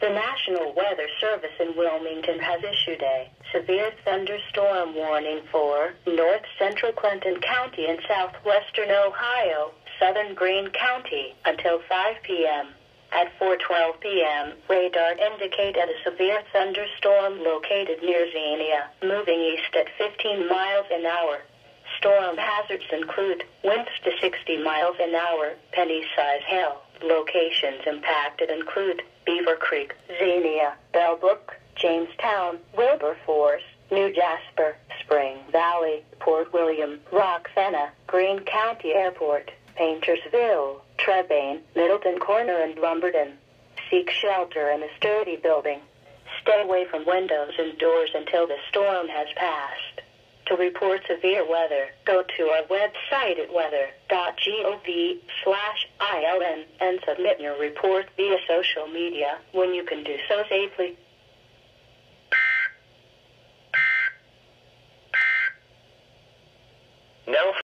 The National Weather Service in Wilmington has issued a severe thunderstorm warning for north central Clinton County and southwestern Ohio, southern Greene County, until 5 p.m. At 4:12 p.m., radar indicated a severe thunderstorm located near Xenia, moving east at 15 miles an hour. Storm hazards include winds to 60 miles an hour, penny-size hail. Locations impacted include Beaver Creek, Xenia, Bellbrook, Jamestown, Wilberforce, New Jasper, Spring Valley, Port William, Roxana, Greene County Airport, Paintersville, Trebayne, Middleton Corner, and Lumberton. Seek shelter in a sturdy building. Stay away from windows and doors until the storm has passed. To report severe weather, go to our website at weather.gov/ILN and submit your report via social media when you can do so safely.